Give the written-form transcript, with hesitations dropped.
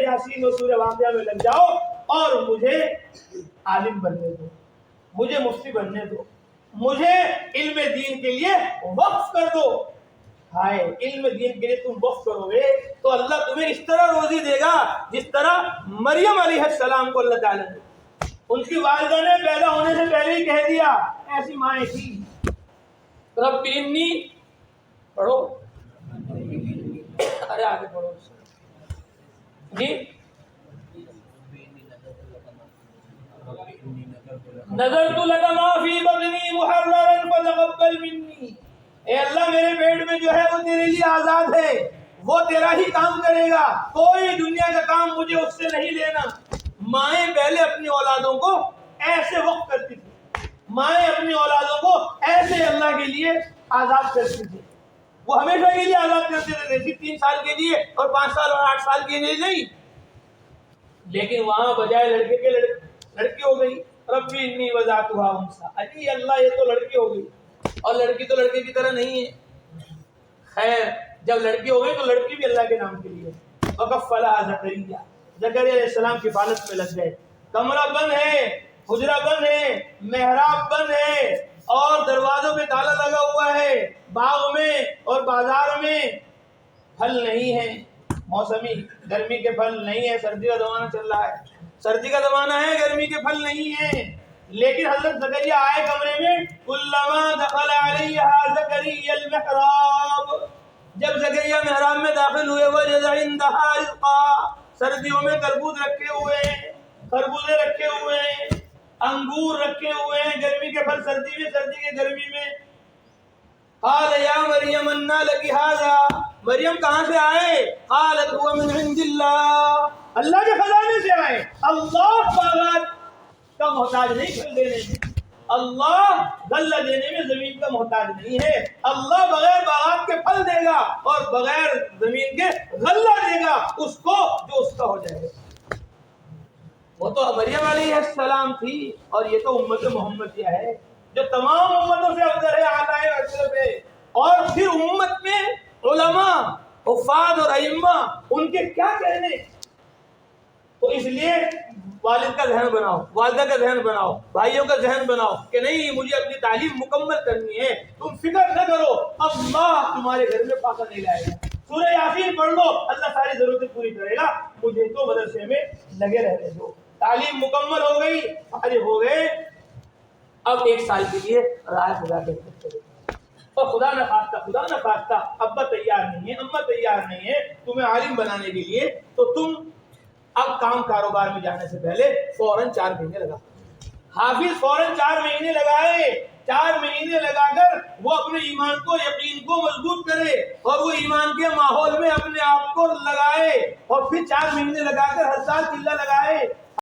یاسین و سورہ واقعہ میں لگ جاؤ اور مجھے عالم بننے دو، مجھے مفتی بننے دو، مجھے علم دین کے لیے وقف کر دو۔ ہائے، علم دین کے لیے تم وقف کرو گے تو اللہ تمہیں اس طرح روزی دے گا جس طرح مریم علیہ السلام کو اللہ تعالیٰ نے، ان کی والدہ نے پیدا ہونے سے پہلے ہی کہہ دیا، ایسی مائیں تھی۔ رب انی، پڑھو، ارے آگے پڑھو جی، نظرت لک ما فی بطنی محررا فتقبل منی، اے اللہ میرے پیٹ میں جو ہے وہ تیرے لیے آزاد ہے، وہ تیرا ہی کام کرے گا، کوئی دنیا کا کام مجھے اس سے نہیں لینا۔ مائیں پہلے اپنی اولادوں کو ایسے وقف کرتی تھی، مائیں اپنی اولادوں کو ایسے اللہ کے لیے آزاد کرتی تھی، وہ ہمیشہ کے لیے آزاد کرتے رہتے، 3 سال کے لیے اور 5 سال اور 8 سال کے لیے نہیں، لیکن وہاں بجائے لڑکے کے لڑکی ہو گئی۔ ربی انی وضعتها انثى، اجی اللہ یہ تو لڑکی ہو گئی، اور لڑکی تو لڑکے کی طرح نہیں ہے۔ خیر، جب لڑکی ہو گئی تو لڑکی بھی اللہ کے نام کے لیے۔ وکفلها زکریا، زکریا علیہ السلام کی حفاظت میں لگ گئے، کمرہ بند ہے، حجرہ بند ہے، محراب بند ہے، اور دروازوں پہ تالا لگا ہوا ہے، باغ میں اور بازار میں پھل نہیں ہے، موسمی گرمی کے پھل نہیں ہے، سردی کا زمانہ چل رہا ہے، سردی کا زمانہ ہے، گرمی کے پھل نہیں ہیں، لیکن حضرت زکریا آئے کمرے میں، کلما دخل علیہا زکریا المحراب، جب زکریا محراب میں داخل ہوئے، وجد عندہا رزقا، سردیوں میں تربوز رکھے ہوئے ہیں، خربوزے رکھے ہوئے ہیں، انگور رکھے ہوئے ہیں، گرمی کے پھل سردی میں، سردی کے گرمی میں۔ قال یا مریم انا لکی ھذا، مریم کہاں سے آئے؟ قالت هو من عند اللہ، اللہ کے خزانے سے آئے۔ اللہ باغات کا محتاج نہیں پھل دینے میں، اللہ غلہ دینے میں زمین کا محتاج نہیں ہے، اللہ بغیر باغات کے پھل دے گا اور بغیر زمین کے غلہ دے گا اس کو جو اس کا ہو جائے گا۔ وہ تو مریم علیہ السلام تھی، اور یہ تو امت محمدیہ ہے جو تمام امتوں سے افضل ہے، اعلیٰ ہے، اشرف ہے۔ اور پھر امت میں علماء، حفاظ اور ائمہ، ان کے کیا کہنے؟ تو اس لیے والد کا ذہن بناؤ، والدہ کا ذہن بناؤ، بھائیوں کا ذہن بناؤ کہ نہیں مجھے اپنی تعلیم مکمل کرنی ہے، تم فکر نہ کرو، اللہ تمہارے گھر میں فاقہ نہیں لائے گا، سورہ یاسین پڑھ لو، اللہ ساری ضرورتیں پوری کرے گا، مجھے تو مدرسے میں لگے رہنے دو۔ تعلیم مکمل ہو گئی، فارغ ہو گئے، اب 1 سال کے لیے رائے خدا کے کرے، اور خدا نہ خواستہ ابا تیار نہیں ہے، اماں تیار نہیں ہے تمہیں عالم بنانے کے لیے، تو تم اب کام کاروبار میں جانے سے پہلے فوراً 4 مہینے لگا، حافظ فوراً 4 مہینے لگائے، 4 مہینے لگا کر وہ اپنے ایمان کو، یقین کو مضبوط کرے، اور وہ ایمان کے ماحول میں اپنے آپ کو لگائے، اور پھر 4 مہینے لگا کر ہر سال چلہ لگائے،